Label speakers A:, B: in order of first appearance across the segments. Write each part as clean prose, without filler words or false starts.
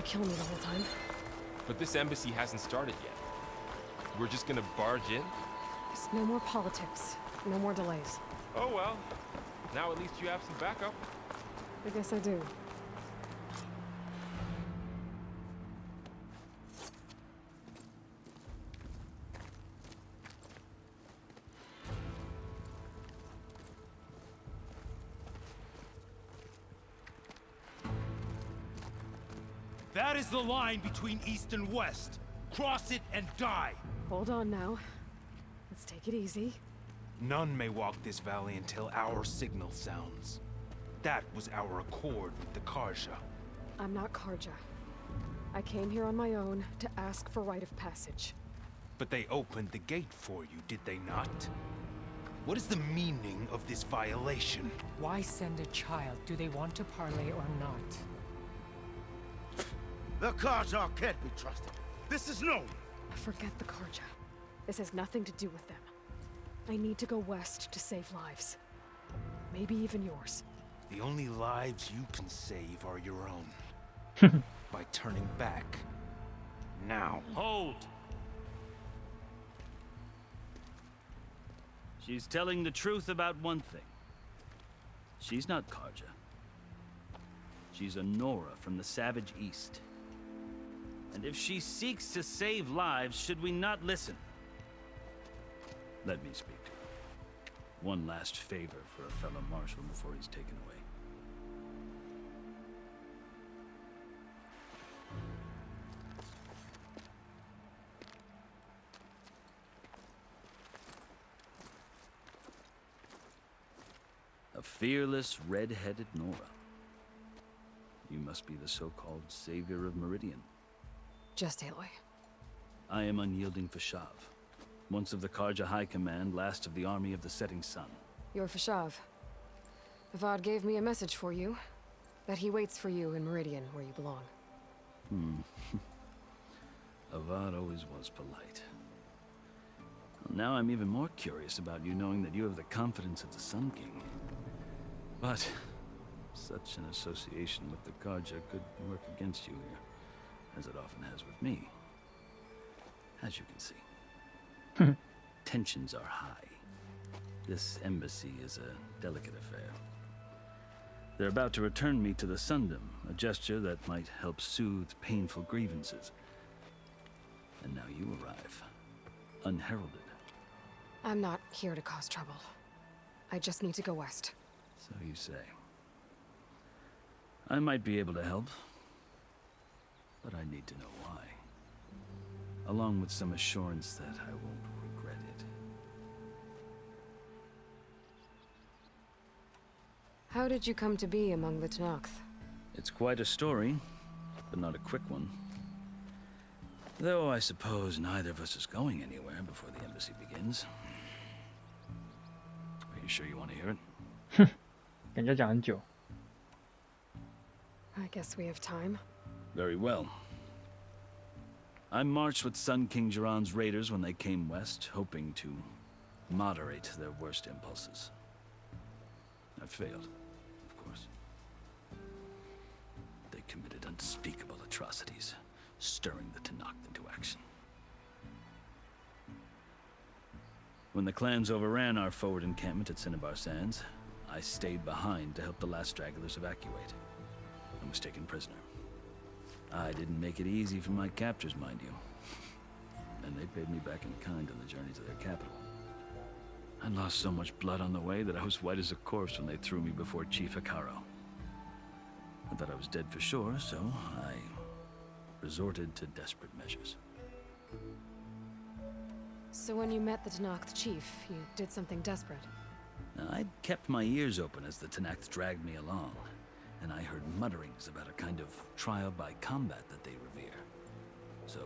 A: kill me the whole time.
B: But this embassy hasn't started yet. We're just gonna barge in?
A: Just no more politics. No more delays.
B: Oh well. Now at least you have some backup.
A: I guess I do.
C: That is the line between East and West. Cross it and die.
A: Hold on now. Let's take it easy.
C: None may walk this valley until our signal sounds. That was our accord with the Carja.
A: I'm not Carja. I came here on my own to ask for rite of passage.
C: But they opened the gate for you, did they not? What is the meaning of this violation?
D: Why send a child? Do they want to parley or not?
E: The Carja can't be trusted. This is known.
A: Forget the Carja. This has nothing to do with them. I need to go west to save lives. Maybe even yours.
C: The only lives you can save are your own. By turning back. Now.
F: Hold! She's telling the truth about one thing. She's not Carja. She's a Nora from the Savage East. And if she seeks to save lives, should we not listen? Let me speak to her. One last favor for a fellow marshal before he's taken away. A fearless, red-headed Nora. You must be the so-called savior of Meridian.
A: Just Aloy.
F: I am unyielding Fashav, once of the Carja High Command, last of the army of the Setting Sun.
A: You're Fashav. Avad gave me a message for you. That he waits for you in Meridian, where you belong.
F: Avad always was polite. Well, now I'm even more curious about you knowing that you have the confidence of the Sun King. But such an association with the Carja could work against you here, as it often has with me. As you can see. Tensions are high. This embassy is a delicate affair. They're about to return me to the Sundom, a gesture that might help soothe painful grievances. And now you arrive, unheralded.
A: I'm not here to cause trouble. I just need to go west.
F: So you say. I might be able to help, but I need to know why. Along with some assurance that I won't regret it.
A: How did you come to be among the Tenakth?
F: It's quite a story, but not a quick one. Though I suppose neither of us is going anywhere before the embassy begins. Are you sure you want to hear it?
G: 感觉讲很久。
A: I guess we have time.
F: Very well. I marched with Sun King Jiran's raiders when they came west, hoping to moderate their worst impulses. I failed, of course. They committed unspeakable atrocities, stirring the Tenakth into action. When the clans overran our forward encampment at Cinnabar Sands, I stayed behind to help the last stragglers evacuate. I was taken prisoner. I didn't make it easy for my captors, mind you. And they paid me back in kind on the journey to their capital. I lost so much blood on the way that I was white as a corpse when they threw me before Chief Hekarro. I thought I was dead for sure, so I resorted to desperate measures.
A: So when you met the Tenakth chief, you did something desperate.
F: I'd kept my ears open as the Tenakth dragged me along, and I heard mutterings about a kind of trial by combat that they revere. So,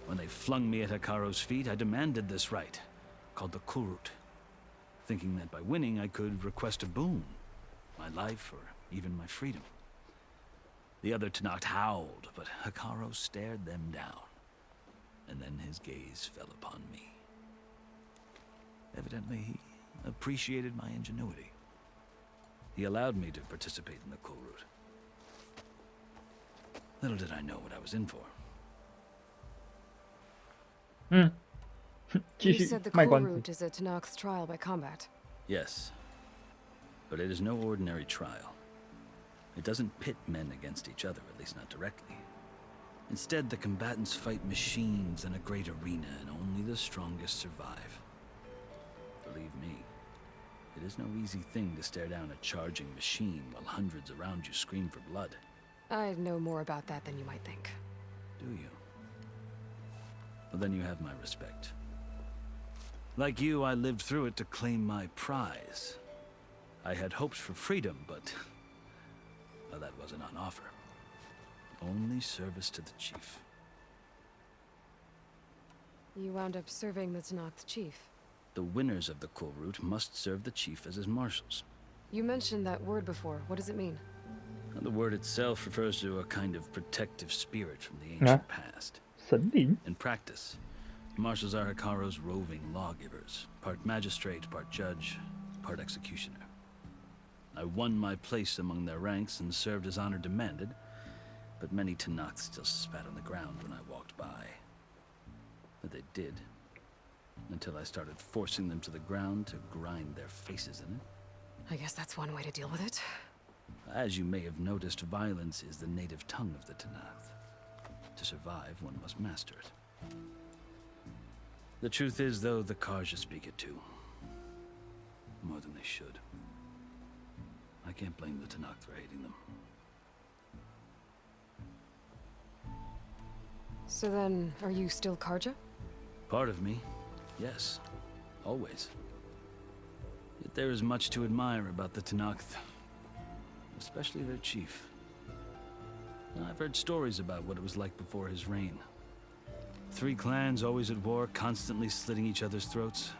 F: when they flung me at Hekarro's feet, I demanded this rite, called the Kulrut, thinking that by winning I could request a boon, my life or even my freedom. The other Tenakth howled, but Hekarro stared them down, and then his gaze fell upon me. Evidently, he appreciated my ingenuity. He allowed me to participate in the Kulrut. Little did I know what I was in for.
A: You
G: 继续
A: said the
G: 卖
A: cool
G: 关子。
A: route is a Tenakth's trial by combat.
F: Yes. But it is no ordinary trial. It doesn't pit men against each other, at least not directly. Instead, the combatants fight machines in a great arena, and only the strongest survive. Believe me, it is no easy thing to stare down a charging machine while hundreds around you scream for blood.
A: I know more about that than you might think.
F: Do you? Well, then you have my respect. Like you, I lived through it to claim my prize. I had hopes for freedom, but well, that wasn't on offer. Only service to the chief.
A: You wound up serving the Tenakth chief.
F: The winners of the Cool Route must serve the chief as his marshals.
A: You mentioned that word before. What does it mean?
F: The word itself refers to a kind of protective spirit from the ancient past.
G: 神灵
F: In practice, marshals are Hikaru's roving lawgivers, part magistrate, part judge, part executioner. I won my place among their ranks and served as honor demanded, but many Tenakths still spat on the ground when I walked by. But they did, until I started forcing them to the ground to grind their faces in it.
A: I guess that's one way to deal with it.
F: As you may have noticed, violence is the native tongue of the Tenakth. To survive, one must master it. The truth is, though, the Karja speak it too. More than they should. I can't blame the Tenakth for hating them.
A: So then, are you still Karja?
F: Part of me, yes. Always. Yet there is much to admire about the Tenakth. Especially their chief. I've heard stories about what it was like before his reign. 3 clans always at war, constantly slitting each other's throats.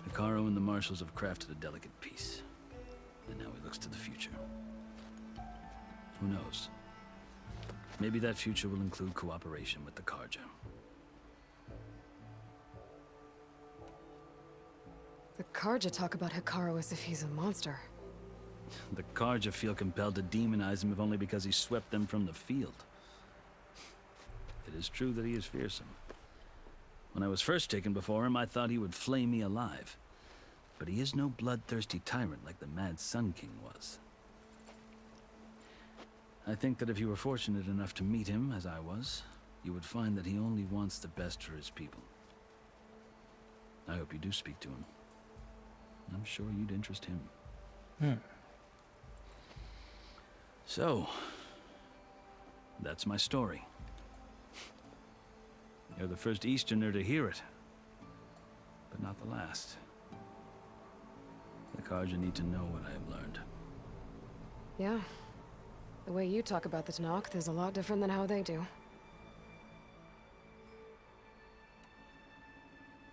F: Hikaru and the marshals have crafted a delicate peace. And now he looks to the future. Who knows? Maybe that future will include cooperation with the Karja.
A: The Karja talk about Hikaru as if he's a monster.
F: The Karja feel compelled to demonize him if only because he swept them from the field. It is true that he is fearsome. When I was first taken before him, I thought he would flay me alive. But he is no bloodthirsty tyrant like the Mad Sun King was. I think that if you were fortunate enough to meet him, as I was, you would find that he only wants the best for his people. I hope you do speak to him. I'm sure you'd interest him. So, that's my story. You're the first Easterner to hear it, but not the last. The Karja need to know what I have learned.
A: Yeah. The way you talk about the Tenakth is a lot different than how they do.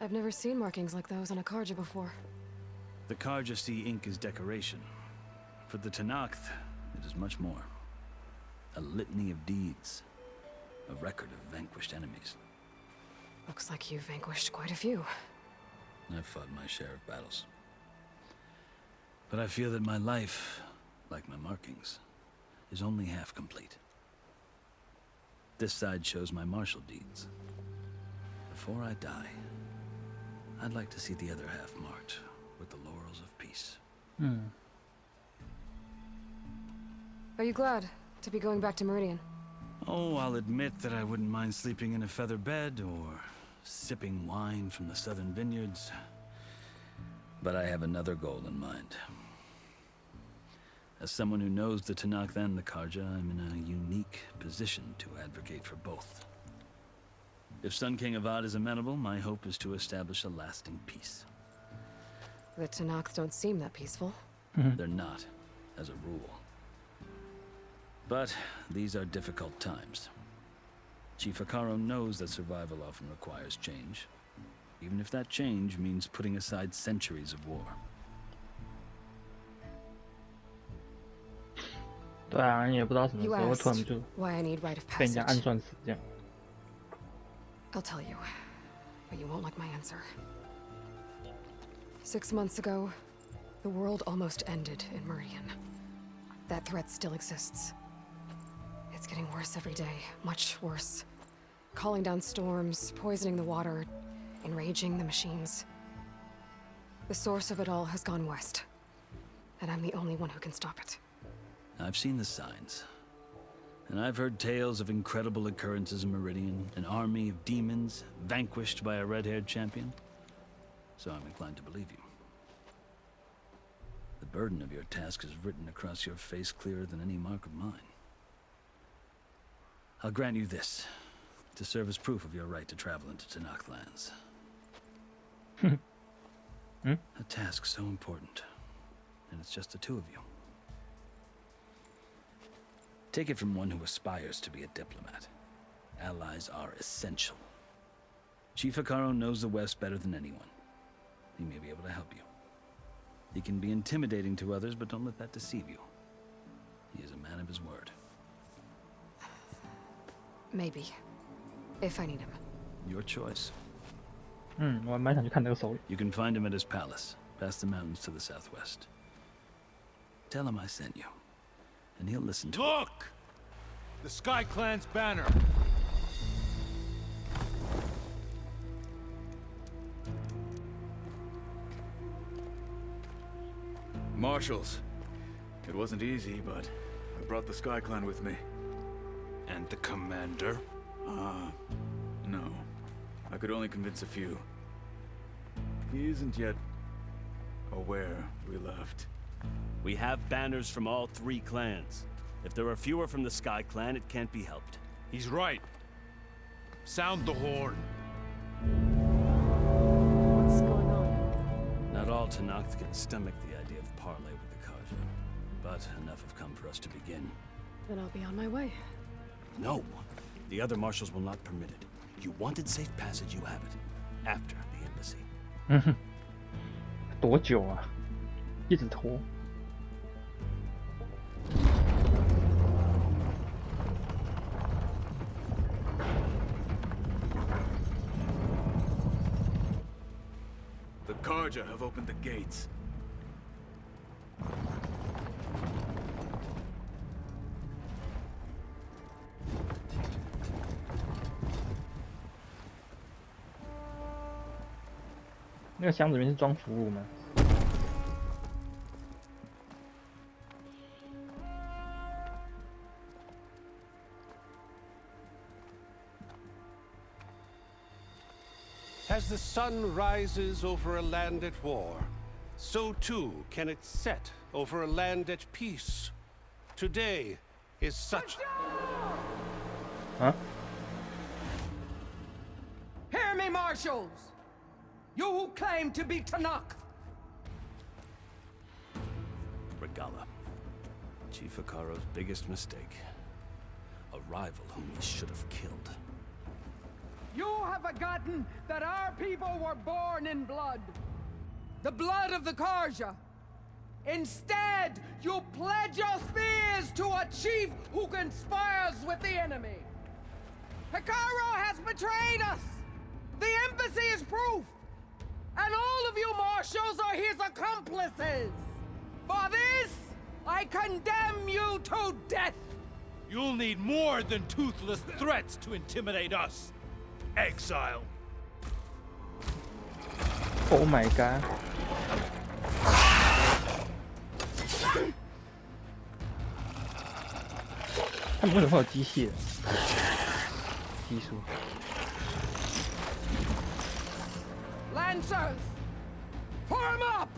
A: I've never seen markings like those on a Karja before.
F: The Karja see ink as decoration. For the Tenakth, it is much more. A litany of deeds. A record of vanquished enemies.
A: Looks like you've vanquished quite a few.
F: I've fought my share of battles. But I feel that my life, like my markings, is only half complete. This side shows my martial deeds. Before I die, I'd like to see the other half marked with the laurels of peace.
A: Are you glad to be going back to Meridian?
F: Oh, I'll admit that I wouldn't mind sleeping in a feather bed or sipping wine from the southern vineyards. But I have another goal in mind. As someone who knows the Tenakth and the Karja, I'm in a unique position to advocate for both. If Sun King Avad is amenable, my hope is to establish a lasting peace.
A: The Tenakth don't seem that peaceful.
F: They're not, as a rule. But these are difficult times. Chief Hikaru knows that survival often requires change, even if that change means putting aside centuries of war.
G: 对啊，也不知道什么
A: You
G: 时候突然
A: asked
G: 就
A: why I need rite of
G: 被人家
A: passage.
G: 暗算死这样。
A: I'll tell you, but you won't like my answer. 6 months ago, the world almost ended in Meridian. That threat still exists. It's It's getting worse every day. Much worse. Calling down storms, poisoning the water, enraging the machines. The source of it all has gone west. And I'm the only one who can stop it.
F: I've seen the signs. And I've heard tales of incredible occurrences in Meridian, an army of demons vanquished by a red-haired champion. So I'm inclined to believe you. The burden of your task is written across your face clearer than any mark of mine. I'll grant you this, to serve as proof of your right to travel into Tenakth lands. A task so important, and it's just the two of you. Take it from one who aspires to be a diplomat. Allies are essential. Chief Hekarro knows the West better than anyone. He may be able to help you. He can be intimidating to others, but don't let that deceive you. He is a man of his word.
A: Maybe. If I need him.
F: Your choice.
G: 我还蛮想去看那个首领。
F: You can find him at his palace, past the mountains to the southwest. Tell him I sent you, and he'll listen to it.
C: Look! The Sky Clan's banner.
H: Marshals. It wasn't easy, but I brought the Sky Clan with me.
C: And the commander?
H: No. I could only convince a few. He isn't yet aware we left.
I: We have banners from all 3 clans. If there are fewer from the Sky Clan, it can't be helped.
C: He's right. Sound the horn.
A: What's going on?
F: Not all Tenakth can stomach the idea of parley with the Carja, but enough have come for us to begin.
A: Then I'll be on my way.
I: No! The other marshals will not permit it. You wanted safe passage, you have it. After the embassy.
G: 多久啊？一直拖。
H: The Carja have opened the gates.
G: 那个箱子里面是装俘虏吗？
J: As the sun rises over a land at war, so too can it set over a land at peace. Today is such...
G: Huh?
D: Hear me, marshals! You who claim to be Tenakth!
F: Regalla. Chief Hekarro's biggest mistake. A rival whom he should have killed.
D: You have forgotten that our people were born in blood. The blood of the Carja. Instead, you pledge your spears to a chief who conspires with the enemy. Hekarro has betrayed us. The embassy is proof. And all of you marshals are his accomplices. For this, I condemn you to death.
C: You'll need more than toothless threats to intimidate us. Exile.
G: Oh my god！ 他们为什么会有机械？技术。
D: Lancers, form up!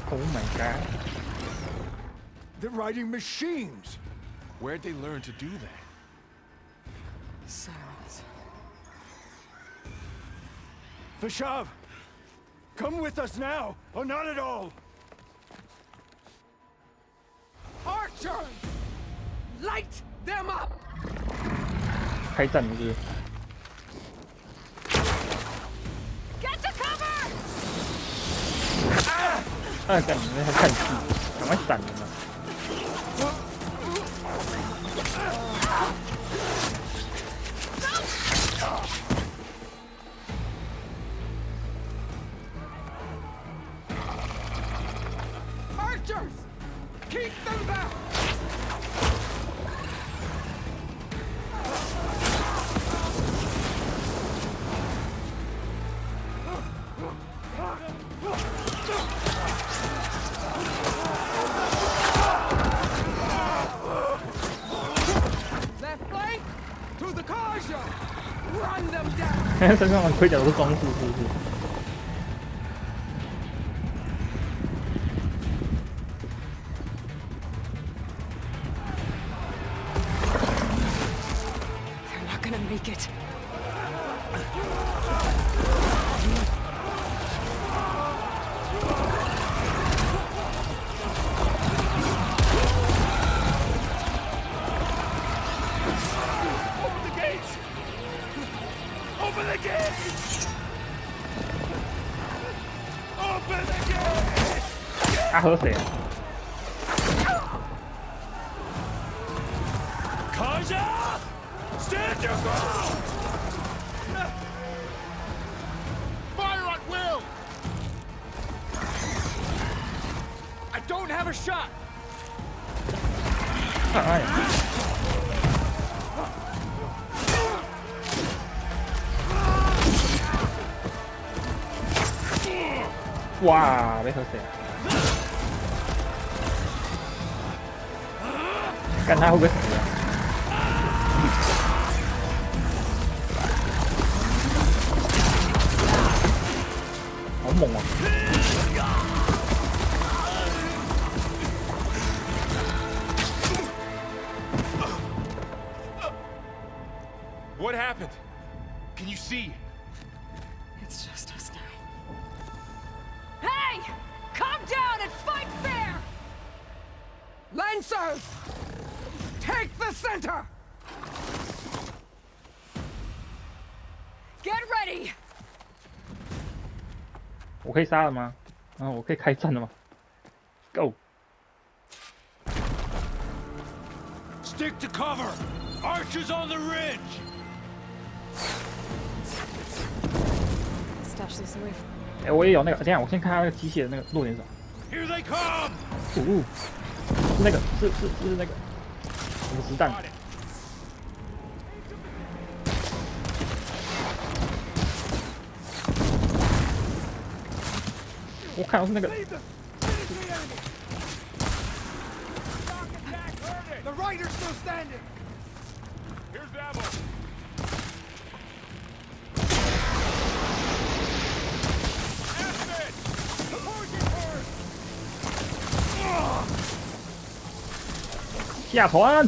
G: Oh my god！
E: They're riding machines!
B: Where'd they learn to do that?
A: Silence.
E: Vashav! Come with us now, or not at all!
D: Archers, light them up!
G: 开战是不是？
A: Get to cover!
G: 干你们还看戏，赶快闪人啊！
A: Get
D: Keep them back! Left flank to the Karja! Run them down!
G: 身上的盔甲都是装饰，是不是？
A: They're not gonna make it.
E: Open the gates! Open the gates! Open the gates!
G: 他和谁啊？
E: Kaja! Stand your ground! Fire at will! I don't have a shot!
G: 哎呀！哇，被喝死了！看他会不会死啊？好猛啊！
B: What happened? Can you see?
A: It's just us now.
D: Hey! Calm down and fight fair! Lancers! Take the center! Get ready!
G: 我可以杀了吗？啊，我可以开战了吗 ？Go！
E: Stick to cover! Archers on the ridge!
A: Stash this away.
G: 哎，我也有那个，等一下我先看他那个机械的那个弱点是什么。
E: Here they come!
G: 是那个，是那个五十弹。我看到是那个。
E: The rider's still standing! Here's ammo!
G: 下船，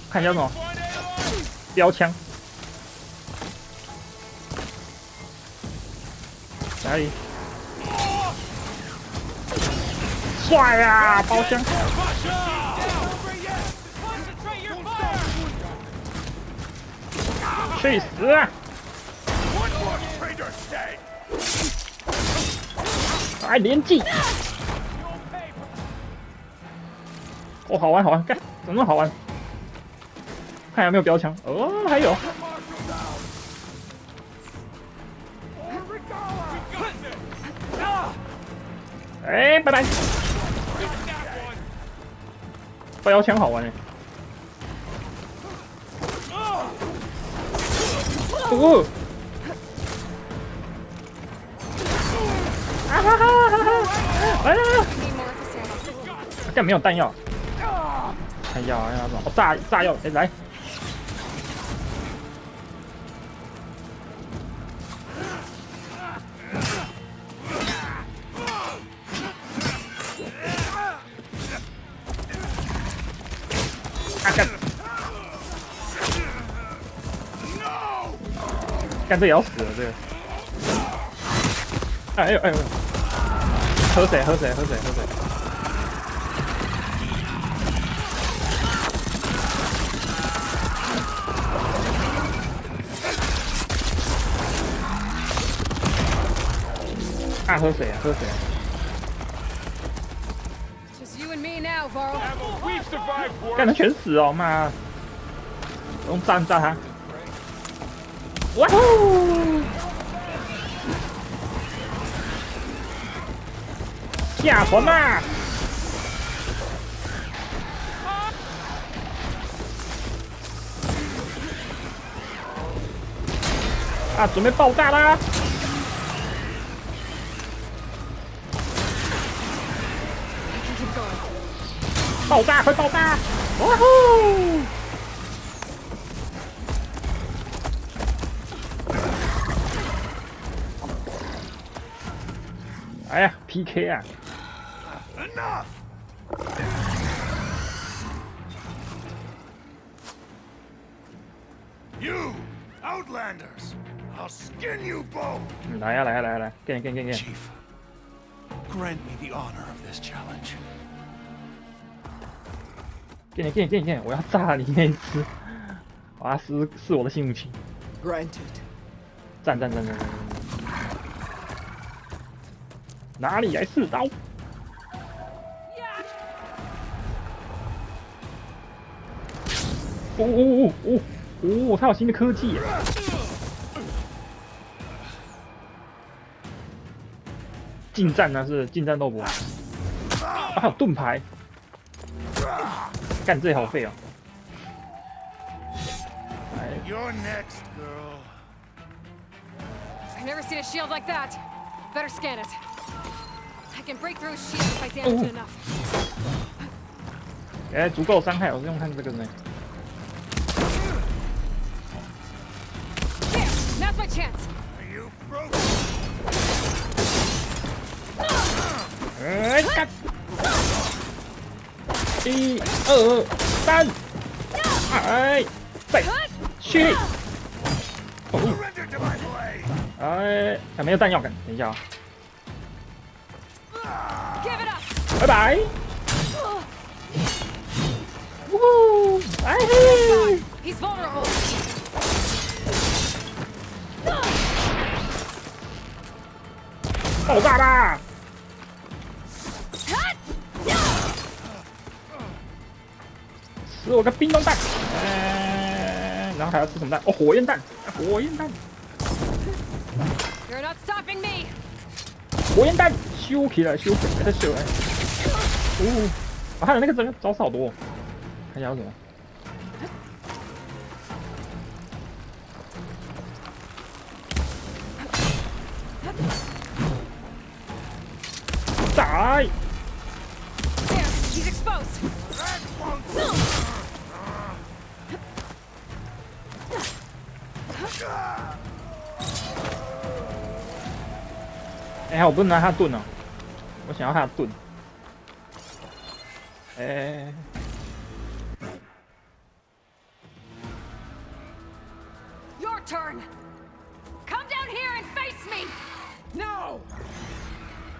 G: 看一下什么标枪，哪里？帅呀、包厢！去死啊！还连击！哦，好玩好玩，干，怎么那么好玩？看有没有标枪。哦，还有。哎，拜拜。标枪好玩哎。哦。啊哈哈哈哈！来来来！干没有弹药。 弹药啊，那种哦，炸药，哎，来！啊干！干这也要死了，这个！哎呦哎呦！喝水喝水喝水喝水！ 啊，喝水啊，喝水啊！
D: Just you and me now, Varl.
G: 干他全死哦，妈！用炸他！哇呼！下船啦！啊，准备爆炸啦！爆炸，快爆炸！哇呼！哎呀 ，PK 啊！
E: Enough! You outlanders! I'll skin you both!
G: 来呀来呀来呀来，给你。
C: Chief, grant me the honor of this challenge.
G: 给你，我要炸你那一只！我要试我的新武器。
D: Granted.
G: 战！哪里来刺刀？哦，他有新的科技耶！近战呢是近战斗博，还有盾牌，干这好废哦！
E: You're next, girl.
A: I've never seen a shield like that. Better scan it. I can break through a shield if I damage it enough.
G: 哎，足够伤害，我是用看这个呢。
A: Now's my chance.
E: You broke.
G: 哎，干！1、2、3，哎，再蓄力。
E: Surrender to my blade.
G: 哎，还没有弹药，等一下啊。
A: Give it up.
G: 拜拜。呜，哎嘿。
A: He's vulnerable.
G: 爆炸吧！吃我个冰冻蛋！然后还要吃什么蛋？哦，火焰蛋！火焰蛋！
A: You're not stopping me.
G: 火焰蛋！修起来，修起来，再修来！哦，他的那个整个招式好多，看一下有什么。炸！
A: There, he's exposed.
G: 哎，我不能拿他盾哦，我想要他的盾。哎，
A: Your turn. Come down here and face me.
D: No!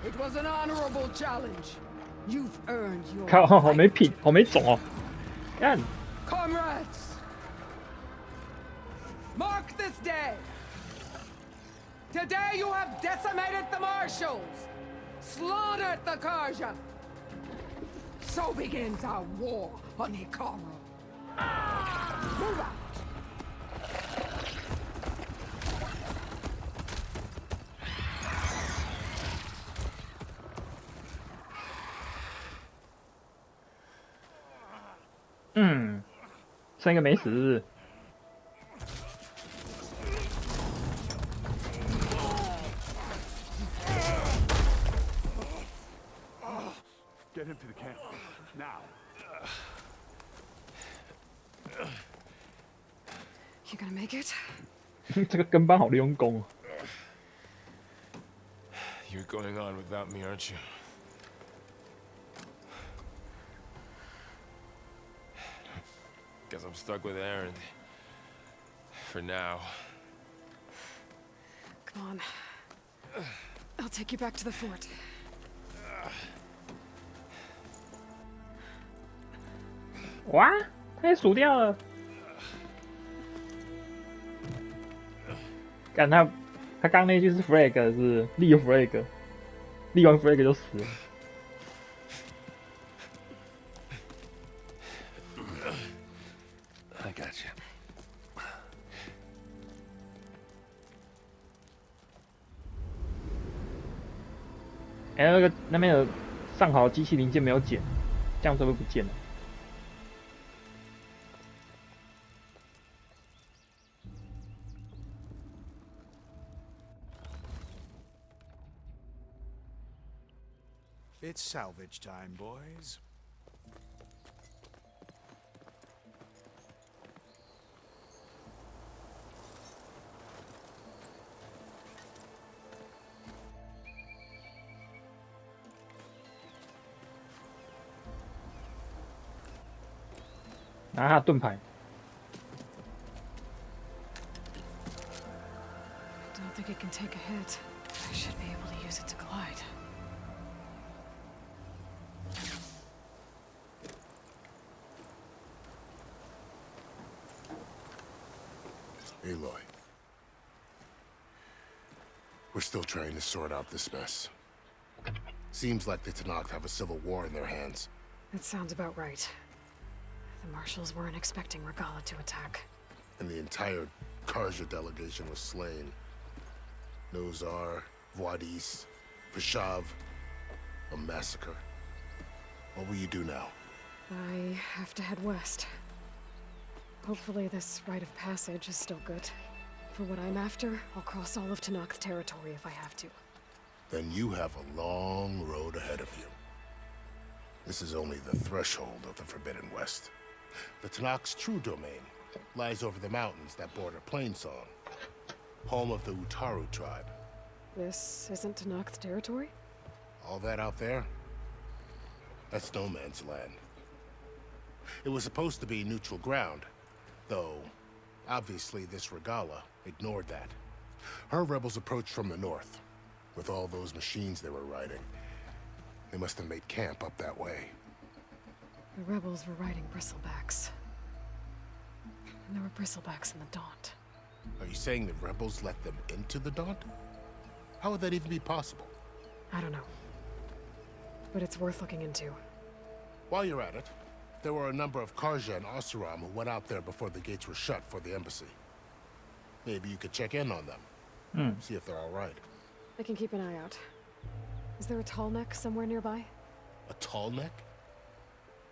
D: It was an honorable challenge. You've earned your
G: 靠，好
D: right.
G: 没品，好没种哦！看，
D: Comrades, mark this day. Today you have decimated the marshals, slaughtered the Karja. So begins our war on Hikaru. Move out.
G: 剩一个没死。
E: Get him to the camp. Now.
A: You gonna make it?
G: 这个跟班好用功哦。
B: You're going on without me, aren't you? Guess I'm stuck with Aaron. For now.
A: Come on. I'll take you back to the fort.
G: 哇，他也数掉了。干他刚那句是 flag 是立 flag， 立完 flag 就死了。
C: I got you.
G: 哎，那边有上好的机器零件没有捡，这样会不会不见了？
E: It's salvage time, boys.
G: 拿他的盾牌。
A: Don't think it can take a hit. I should be able to use it to glide.
K: Aloy. We're still trying to sort out this mess. Seems like the Tenakth have a civil war in their hands.
A: That sounds about right. The Marshals weren't expecting Regalla to attack.
K: And the entire Karja delegation was slain. Nozar, Vuadis, Vishav. A massacre. What will you do now?
A: I have to head west. Hopefully this rite of passage is still good. For what I'm after, I'll cross all of Tenakth territory if I have to.
K: Then you have a long road ahead of you. This is only the threshold of the Forbidden West. The Tenakth's true domain lies over the mountains that border Plainsong, home of the Utaru tribe.
A: This isn't Tenakth territory?
K: All that out there? That's no man's land. It was supposed to be neutral ground, though obviously this Regalla ignored that. Her rebels approached from the north, with all those machines they were riding. They must have made camp up that way.
A: The rebels were riding bristlebacks. And there were bristlebacks in the Daunt.
K: Are you saying the rebels let them into the Daunt? How would that even be possible?
A: I don't know. But it's worth looking into.
K: While you're at it, there were a number of Karja and Oseram who went out there before the gates were shut for the embassy. Maybe you could check in on them. See if they're all right.
A: I can keep an eye out. Is there a tall neck somewhere nearby?
K: A tall neck?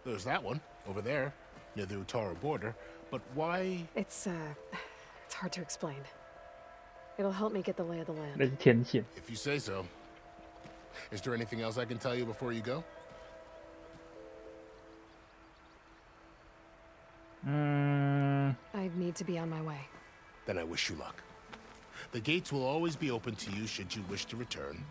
K: There's that one, over there, near the Utaru border. But why?
A: It's hard to explain. It'll help me get the lay of the
G: 那
A: land.
G: 是天线。
K: If you say so. Is there anything else I can tell you before you go?
G: 嗯，
A: I'd need to be on my way.
K: Then I wish you luck. The gates will always be open to you should you wish to return.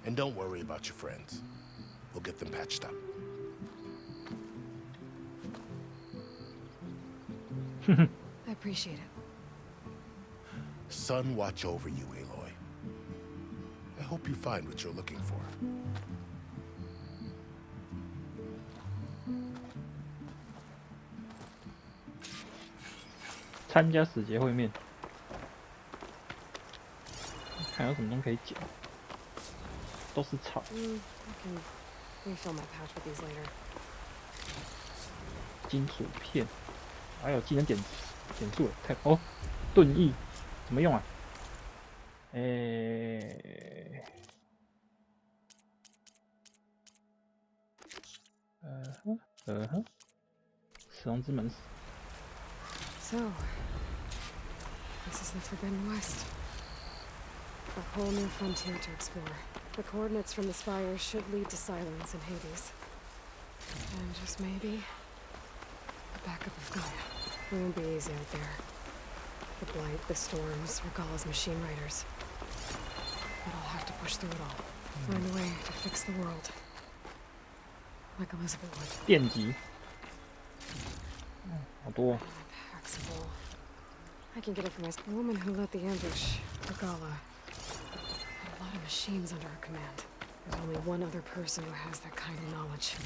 K: And don't worry about your friends. We'll get them patched up.
A: I appreciate it.
K: Sun watch over you, Aloy. I hope you find what you're looking for.
G: "参加使节会面，看有什么东西可以捡，都是草。
A: I can refill my pouch with these later.
G: 金属片，还有技能点数了，太哦，盾翼怎么用啊？死亡之门。
A: So, this is the Forbidden West. A whole new frontier to explore. The coordinates from the spires should lead to Silence and Hades. And just maybe, the backup of Gaia. It won't be easy out there. The Blight, the Storms, Regalla's machine riders. But I'll have to push through it all. Find a way to fix the world. Like Elizabeth would.
G: 电击，好多、哦。
A: Taxable. I can get it from the woman who led the ambush, Regalla. Had a lot of machines under her command. There's only one other person who has that kind of knowledge.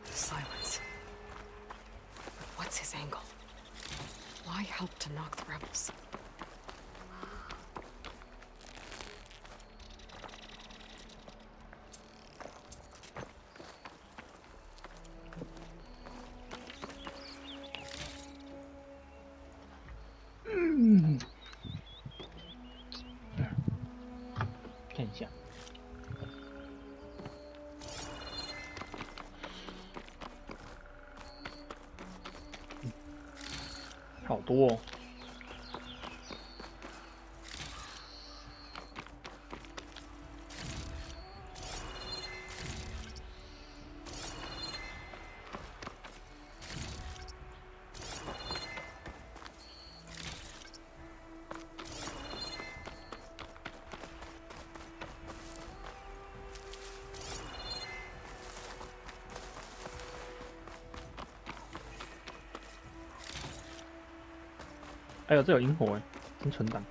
A: Silence. But what's his angle? Why help to knock the rebels?
G: Mm. 看一下，好多哦。哎呦，这有萤火哎，真存档。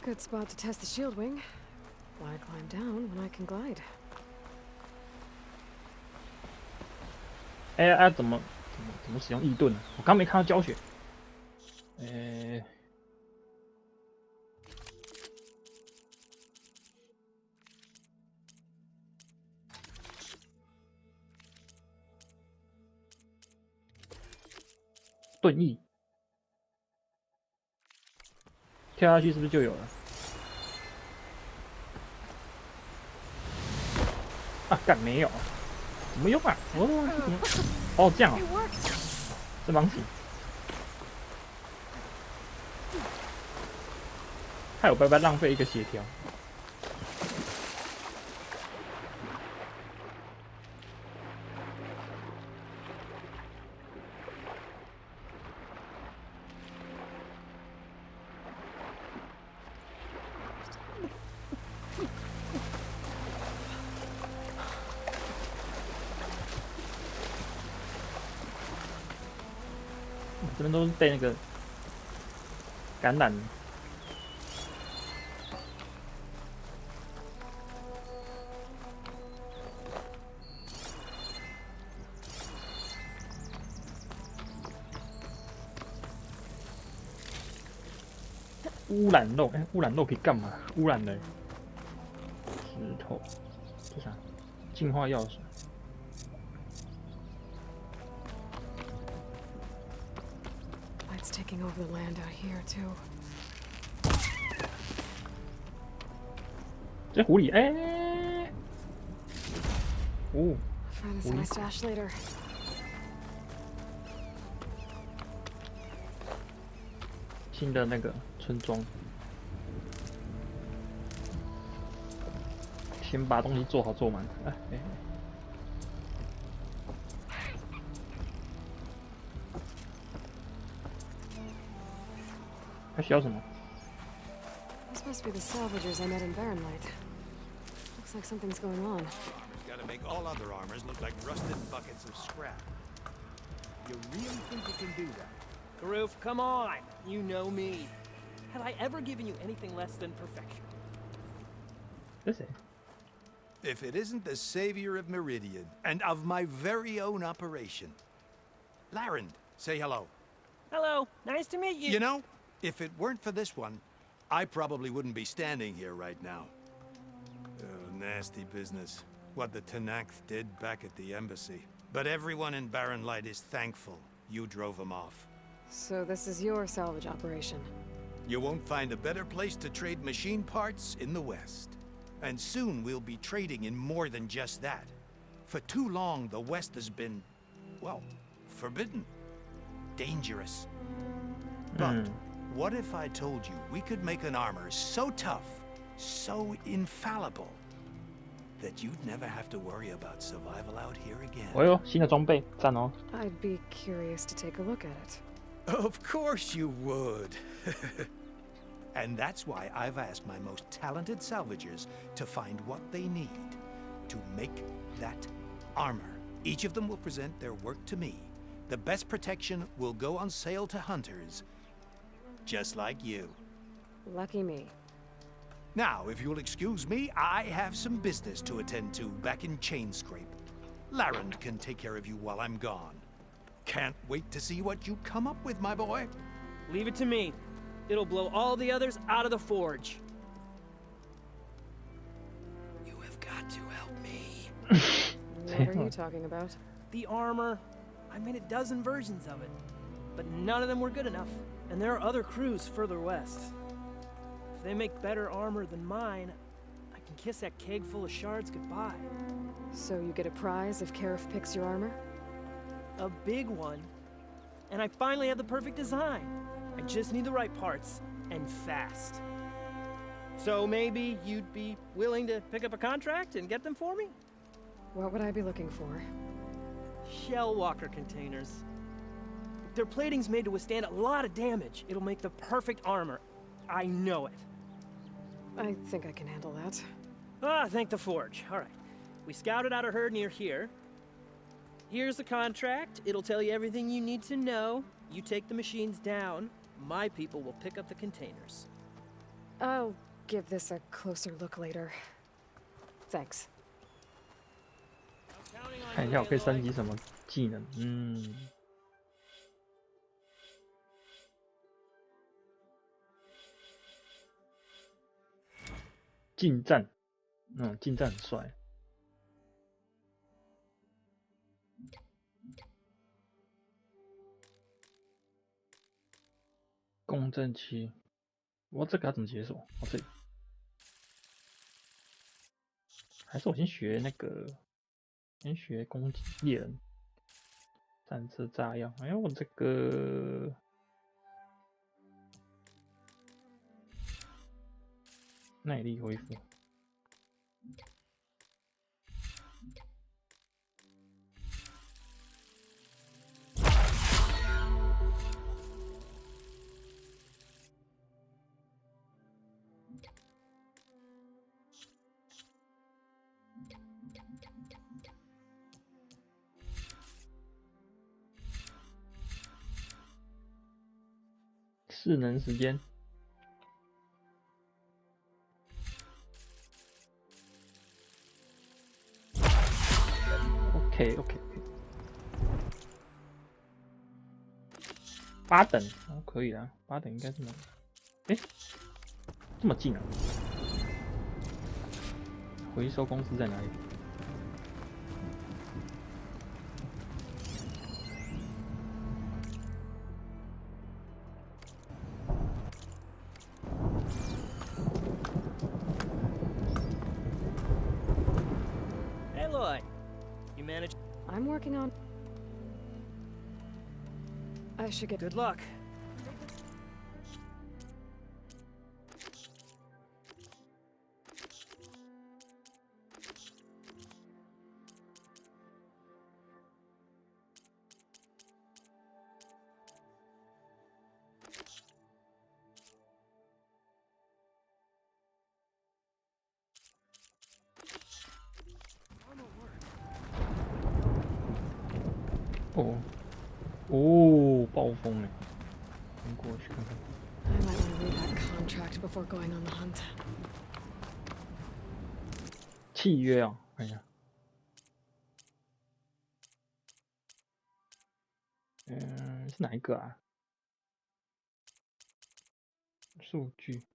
A: Good spot to test the shield wing. Why climb down when I can glide?
G: 哎，怎么使用异盾呢？我刚没看到教学。盾翼，跳下去是不是就有了？啊，干没有，怎么用啊？我都忘记怎么。哦，这样哦，这盲行。害我白白浪费一个血条。这边都是被那个感染。污染肉，哎，污染肉可以干嘛？污染人。石头，这啥？净化药水。
A: Light's taking over the land out here too.
G: 这狐狸，哎，哦，
A: Find this in my stash later.
G: 新的那个村庄，先把东西做好做满。哎，还需要什么？
A: This must be the salvagers I met in Barrenlight. Looks like something's going on.
C: Gotta make all other armors look like rusted buckets of scrap.
L: You really think you can do that? Karoof, come on! You know me. Have I ever given you anything less than perfection?
G: This is.
E: If it isn't the savior of Meridian, and of my very own operation. Larend, say hello.
L: Hello, nice to meet you.
E: You know, if it weren't for this one, I probably wouldn't be standing here right now. Oh, nasty business. What the Tenakth did back at the embassy. But everyone in Barrenlight is thankful you drove them off.
A: So this is your salvage operation.
E: You won't find a better place to trade machine parts in the West. And soon we'll be trading in more than just that. For too long, the West has been, well, forbidden. Dangerous. But what if I told you we could make an armor so tough, so infallible, that you'd never have to worry about survival out here again?
G: 哦哟，新的装备，赞哦！
A: I'd be curious to take a look at it.
E: Of course you would. And that's why I've asked my most talented salvagers to find what they need to make that armor. Each of them will present their work to me. The best protection will go on sale to hunters, just like you.
A: Lucky me.
E: Now, if you'll excuse me, I have some business to attend to back in Chainscrape. Larend can take care of you while I'm gone. Can't wait to see what you come up with, my boy.
L: Leave it to me. It'll blow all the others out of the forge.
I: You have got to help me.
A: What are you talking about?
L: The armor. I made a dozen versions of it. But none of them were good enough. And there are other crews further west. If they make better armor than mine, I can kiss that keg full of shards goodbye.
A: So you get a prize if Karif picks your armor?
L: A big one. And I finally have the perfect design. I just need the right parts, and fast. So maybe you'd be willing to pick up a contract and get them for me?
A: What would I be looking for?
L: Shell walker containers. If their plating's made to withstand a lot of damage, it'll make the perfect armor. I know it.
A: I think I can handle that.
L: Ah, thank the Forge. All right. We scouted out a herd near here. Here's the contract. It'll tell you everything you need to know. You take the machines down. My people will pick up the containers.
A: I'll give this a closer look later. Thanks.
G: 看一下我可以升级什么技能。近战，近战很帅。共振器，我这个要怎么解锁？哦，这里。还是我先学那个，先学攻击猎人，战车炸药。哎呦，我这个耐力恢复。智能时间。OK， 8等哦，可以啦，8等应该是能。哎，这么近啊！回收公司在哪里？
A: I'm working on. I should get.
L: Good luck.
G: Oh, 暴风哎！先过去看看。
A: I might want to read that contract before going on the hunt.
G: 契约啊，看一下。是哪一个啊？数据。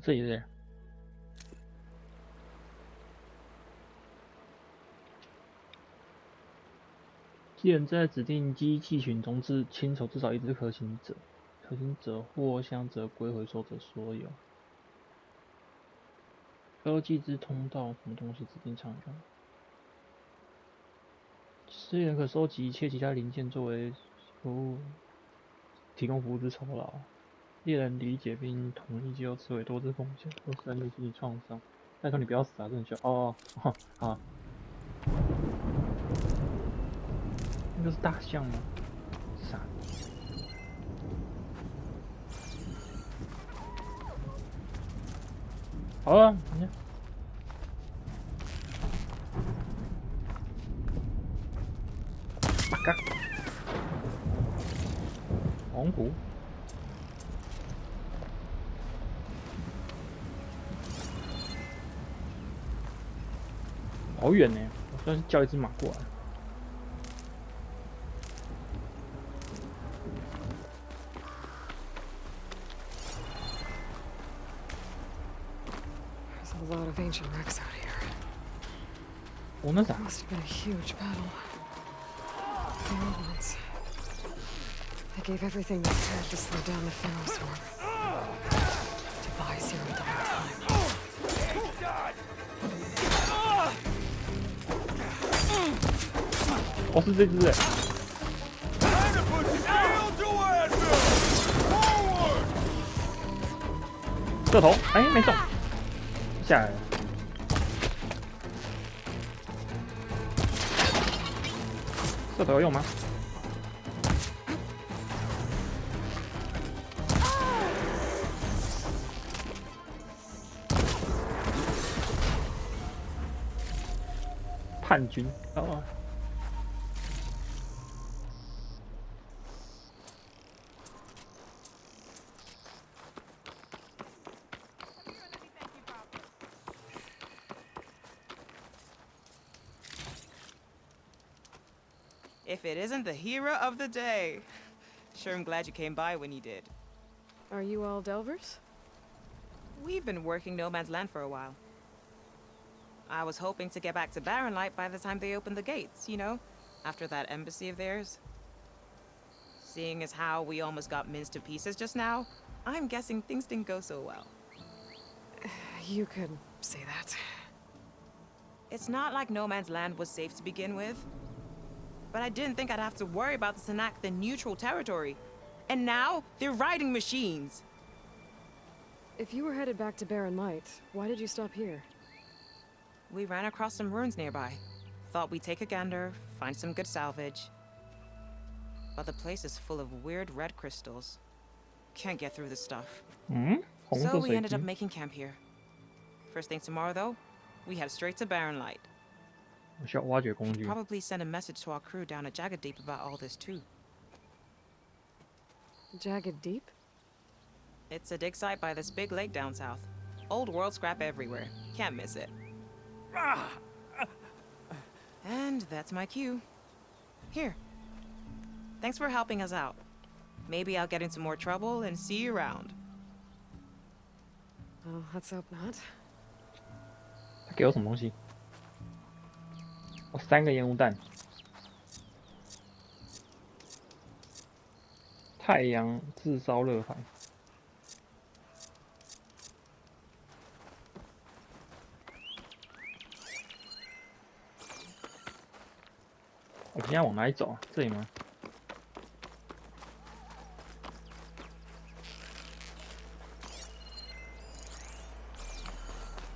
G: 这里是。既然在指定机器群中清筹至少一只可行者，可行者或相则归回收者所有。科技之通道，什么东西指定场用？猎人可收集一切其他零件作为服务，提供服务之酬劳。 猎人理解并同意就此为多之风险，或是内心理创伤。拜托你不要死啊！这很需要哦，好。那个是大象吗？傻。好了，你看。八嘎。红骨。 好远呢，我算是叫一只马过来。
A: There's a lot of ancient wrecks out here.
G: 哦，那啥
A: Must have been a huge battle. The old ones. They gave everything they could to slow down the Pharaoh swarm. To buy Zero Dawn time.
G: 哦，是这只哎。射头，哎，没中，下来了。射头有用吗？叛军哦。
M: If it isn't the hero of the day. Sure, I'm glad you came by when you did.
A: Are you all Delvers?
M: We've been working No Man's Land for a while. I was hoping to get back to Barren Light by the time they opened the gates, you know? After that embassy of theirs. Seeing as how we almost got minced to pieces just now, I'm guessing things didn't go so well.
A: You could say that.
M: It's not like No Man's Land was safe to begin with. But I didn't think I'd have to worry about the Sanak, the neutral territory. And now, they're riding machines.
A: If you were headed back to Barren Light, why did you stop here?
M: We ran across some ruins nearby. Thought we'd take a gander, find some good salvage. But the place is full of weird red crystals. Can't get through this stuff. So we ended up making camp here. First thing tomorrow, though, we head straight to Barren Light. Probably send a message to our crew down at Jagged Deep about all this too.
A: Jagged Deep?
M: It's a dig site by this big lake down south. Old world scrap everywhere. Can't miss it. And that's my cue. Here. Thanks for helping us out. Maybe I'll get into more trouble and see you around.
A: Well, let's hope not.
G: 他给我什么东西？哦，3个烟雾弹。太阳炙烧热盘。我现在往哪里走啊？这里吗？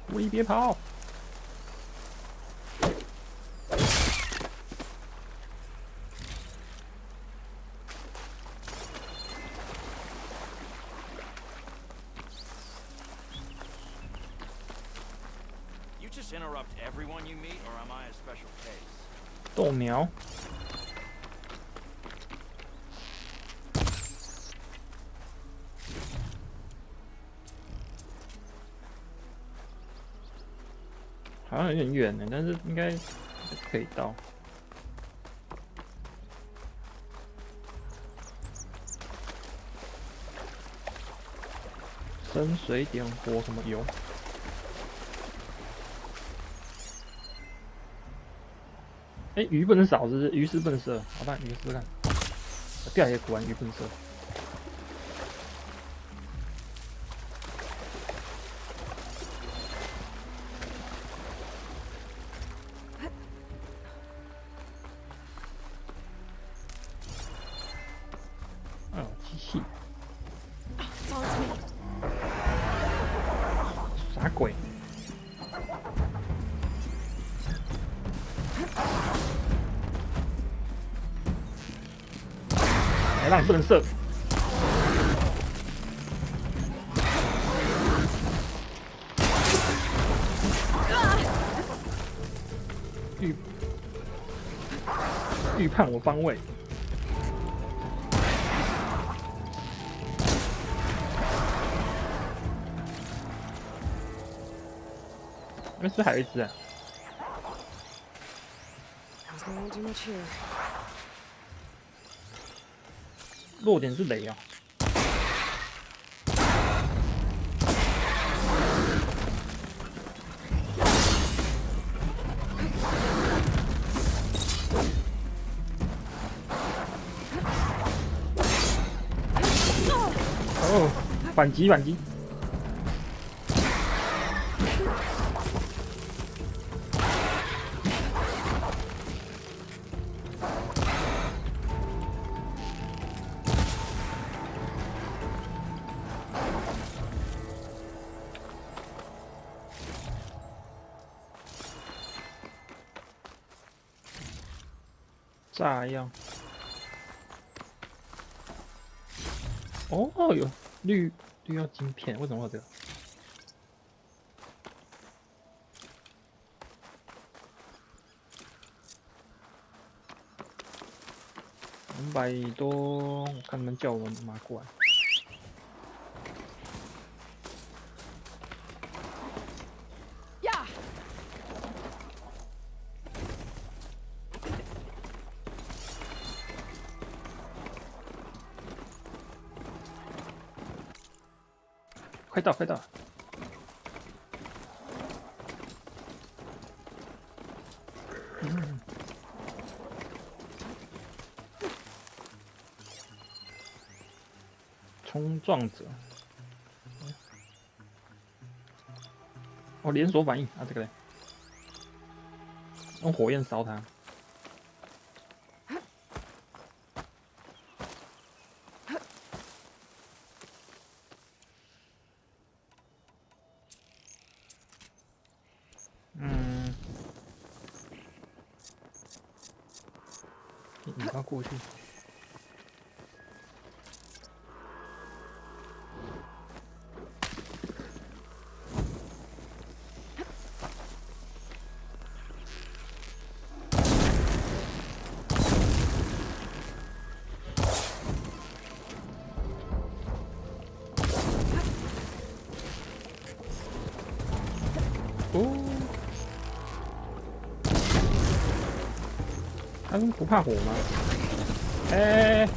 G: 威，别跑！
I: Interrupt everyone you meet, or am I a special case?
G: 豆苗。好像有点远呢，但是应该可以到。深水点火什么油？ 哎，鱼不能少，是鱼是不能射。好吧，鱼试试看。掉下来果然鱼不能射。哦，机器。啥鬼？ 让你不能射。预判我方位。那是不是还有一只啊？ 弱点是雷啊！哦，反击反击！炸药。哦，有绿药晶片，为什么会有这个？200多，我看他们叫我拿过来。
A: 呀！
G: 快到，快到！冲撞者。哦，连锁反应啊，这个嘞，用火焰烧它。引它过去。哦，他们不怕火吗？哎、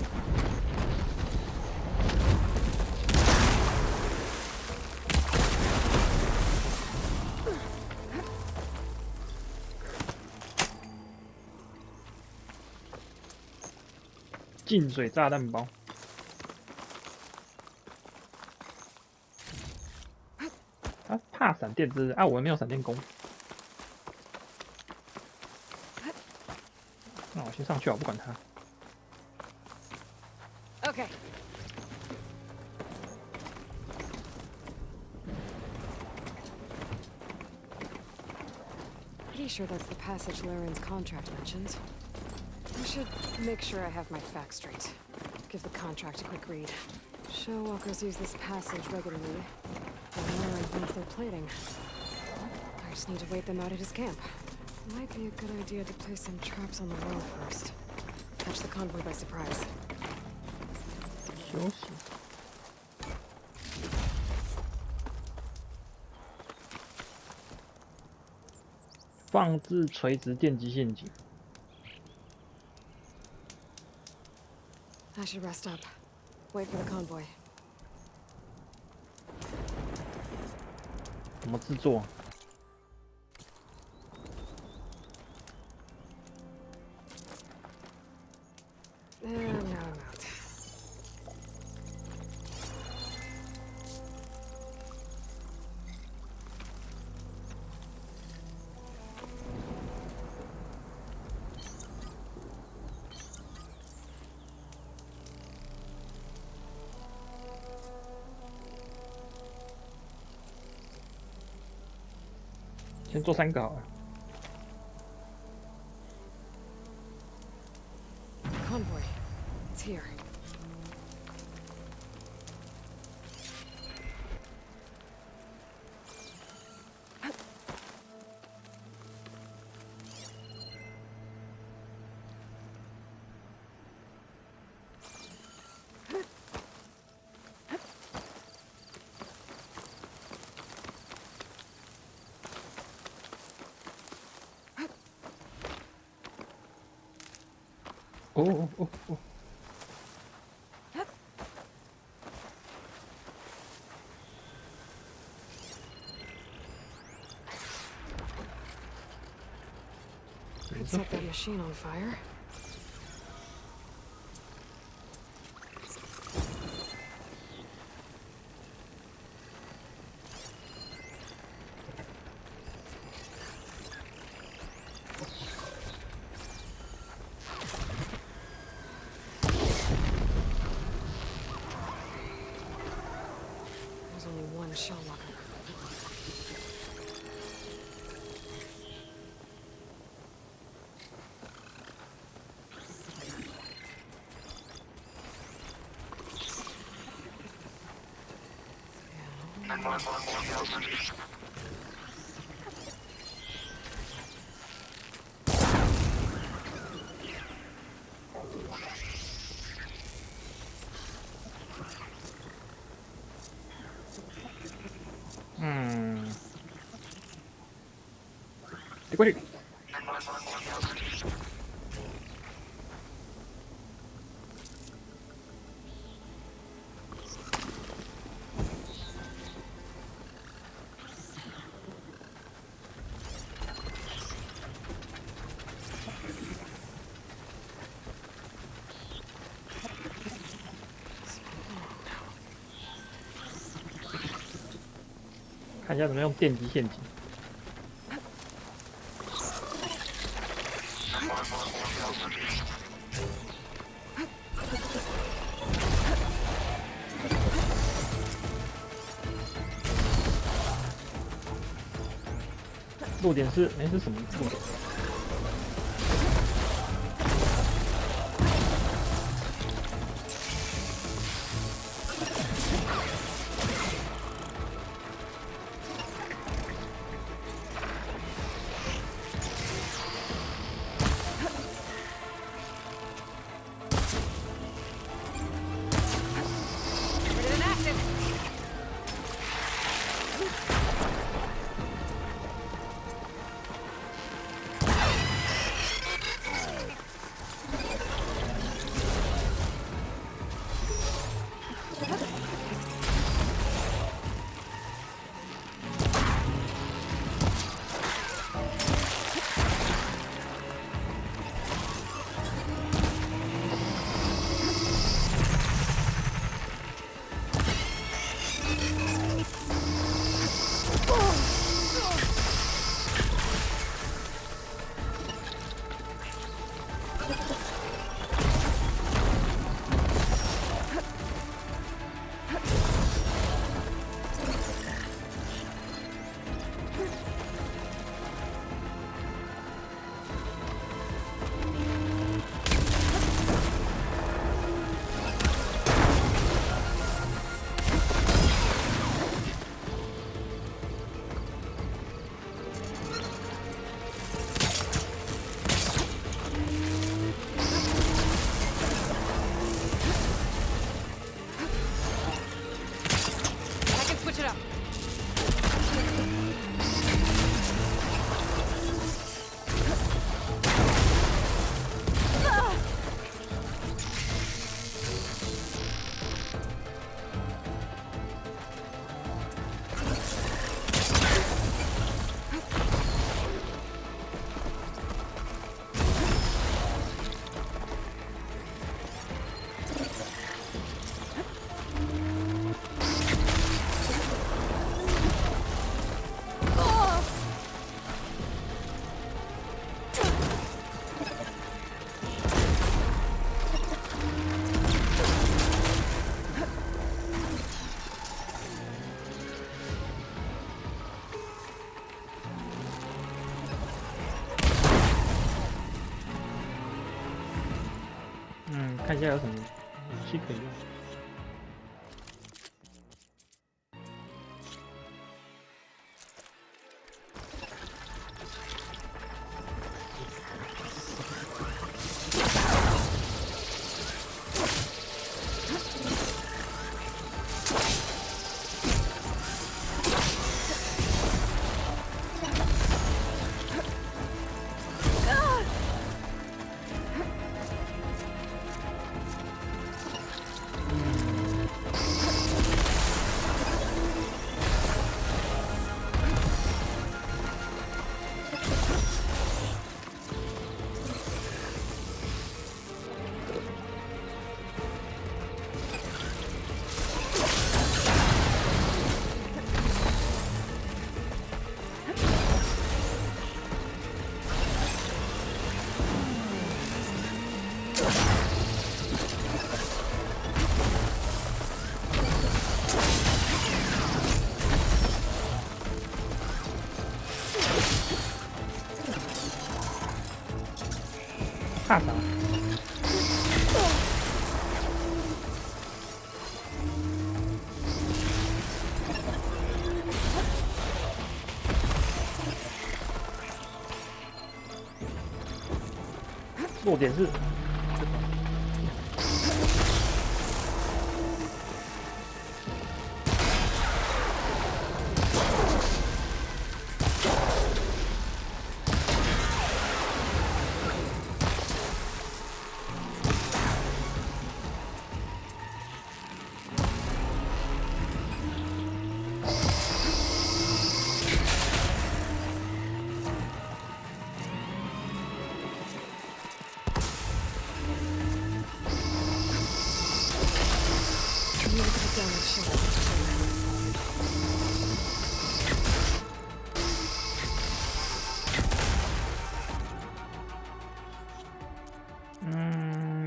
G: 净水炸弹包。他怕闪电之啊，我没有闪电弓。那我先上去，我不管他。
A: Okay. Pretty sure that's the passage Laren's contract mentions. I should make sure I have my facts straight. Give the contract a quick read. Show walkers use this passage regularly. And Laren needs their plating. I just need to wait them out at his camp. Might be a good idea to place some traps on the road first. Catch the convoy by surprise.
G: 休息。放置垂直电击陷阱。
A: I should rest up. Wait for the convoy.
G: 怎么制作？No,
A: not.
G: 先做3个好了。
A: Convoy. It's here.
G: Oh, oh, oh.
A: Could set that machine on fire. There's only one shell walker.
G: 过去。看一下怎么用电击陷阱。落点是是什么落点？看一下有什么武器可以用。怕啥？落点是。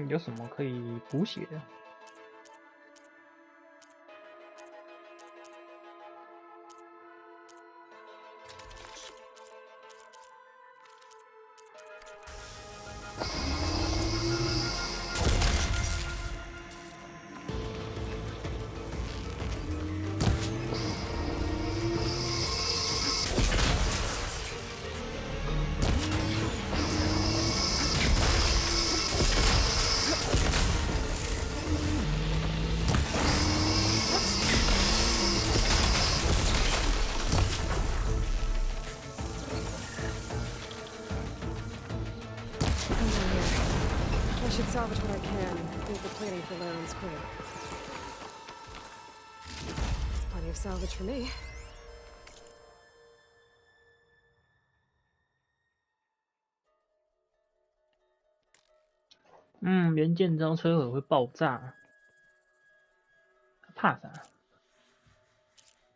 G: 有什么可以补血的？I
A: should salvage what I can, leave the plating for Laren's crew. It's plenty of salvage for me. 元件遭摧毁会爆炸，怕啥？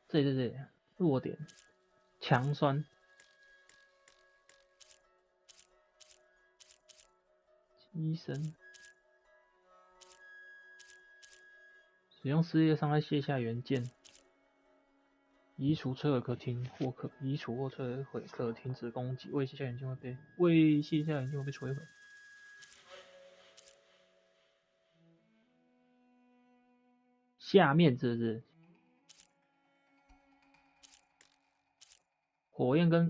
A: 这弱点，强酸。医生使用撕裂伤害卸下元件，移除摧毁可停或可移除或摧毁可停止攻击，未卸下元件会被摧毁。下面这是火焰跟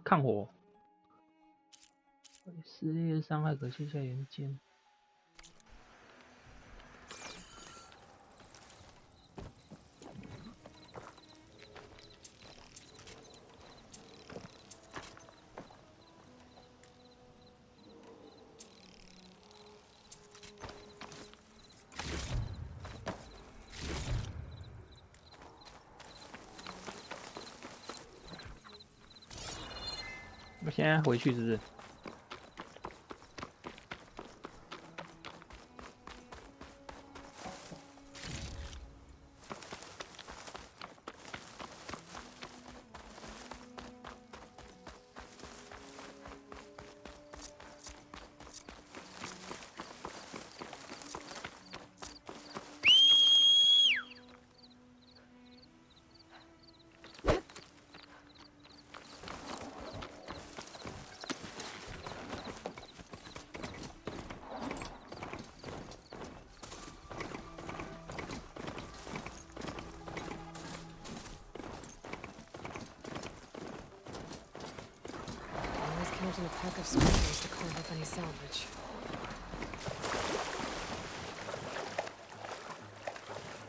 A: 抗火。撕裂伤害可卸下元件。我现在回去是不是？Counting a pack of squares to carve up any salvage.